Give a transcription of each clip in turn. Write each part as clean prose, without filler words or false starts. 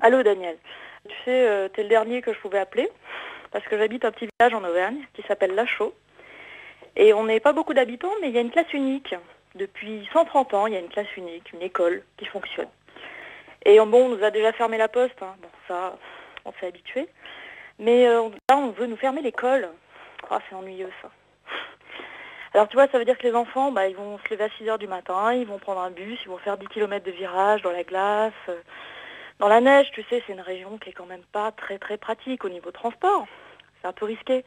Allô Daniel, tu sais, t'es le dernier que je pouvais appeler, parce que j'habite un petit village en Auvergne qui s'appelle Lachaud. Et on n'est pas beaucoup d'habitants, mais il y a une classe unique. Depuis 130 ans, il y a une classe unique, une école qui fonctionne. Et bon, on nous a déjà fermé la poste, hein. Bon ça, on s'est habitué. Mais là, on veut nous fermer l'école. Oh, c'est ennuyeux ça. Alors tu vois, ça veut dire que les enfants, ils vont se lever à 6 heures du matin, ils vont prendre un bus, ils vont faire 10 kilomètres de virage dans la glace. Dans la neige, tu sais, c'est une région qui est quand même pas très très pratique au niveau transport. C'est un peu risqué.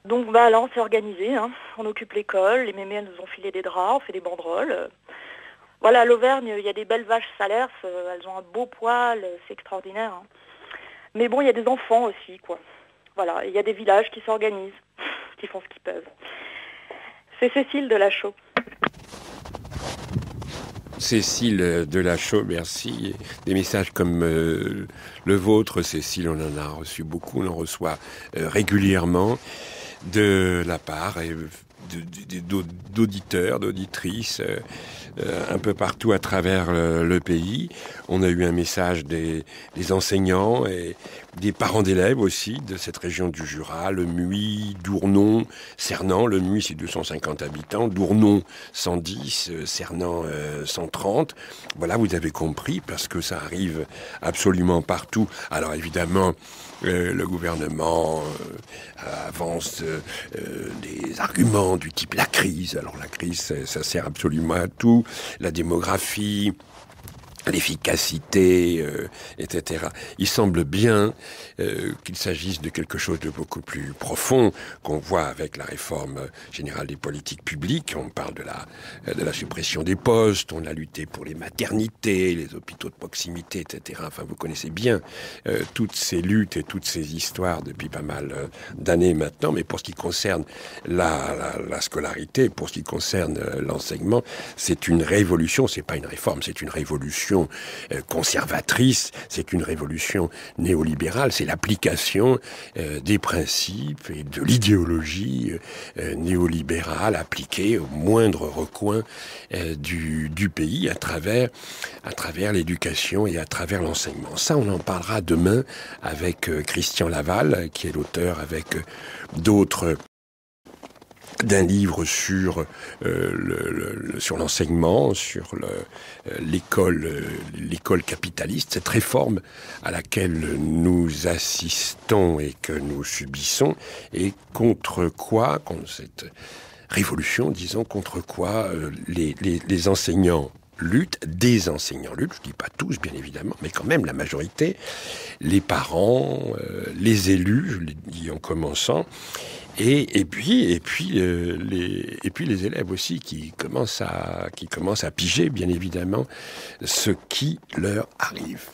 Donc là, on s'est organisé, hein. On occupe l'école, les mémés nous ont filé des draps, on fait des banderoles. Voilà, à l'Auvergne, il y a des belles vaches salers, elles ont un beau poil, c'est extraordinaire, hein. Mais bon, il y a des enfants aussi, quoi. Voilà, il y a des villages qui s'organisent, qui font ce qu'ils peuvent. C'est Cécile de Lachaud. Cécile de Lachaud, merci. Des messages comme le vôtre, Cécile, on en a reçu beaucoup, on en reçoit régulièrement de la part d'auditeurs, d'auditrices, un peu partout à travers le pays. On a eu un message des enseignants et des parents d'élèves aussi de cette région du Jura, Le Muy, Dournon, Cernan. Le Muy, c'est 250 habitants, Dournon 110, Cernan 130. Voilà, vous avez compris, parce que ça arrive absolument partout. Alors évidemment, le gouvernement avance des arguments du type la crise. Alors la crise, ça sert absolument à tout. La démographie, l'efficacité, etc. Il semble bien qu'il s'agisse de quelque chose de beaucoup plus profond qu'on voit avec la réforme générale des politiques publiques. On parle de la suppression des postes, on a lutté pour les maternités, les hôpitaux de proximité, etc. Enfin, vous connaissez bien toutes ces luttes et toutes ces histoires depuis pas mal d'années maintenant. Mais pour ce qui concerne la scolarité, pour ce qui concerne l'enseignement, c'est une révolution. C'est pas une réforme, c'est une révolution conservatrice, c'est une révolution néolibérale, c'est l'application des principes et de l'idéologie néolibérale appliquée au moindre recoin du pays à travers l'éducation et à travers l'enseignement. Ça, on en parlera demain avec Christian Laval, qui est l'auteur avec d'autres d'un livre sur sur l'enseignement, sur l'école capitaliste, cette réforme à laquelle nous assistons et que nous subissons, et contre cette révolution, disons, contre quoi les enseignants luttent, des enseignants luttent, je dis pas tous bien évidemment, mais quand même la majorité, les parents, les élus, je l'ai dit en commençant, et puis les élèves aussi qui commencent à piger bien évidemment ce qui leur arrive.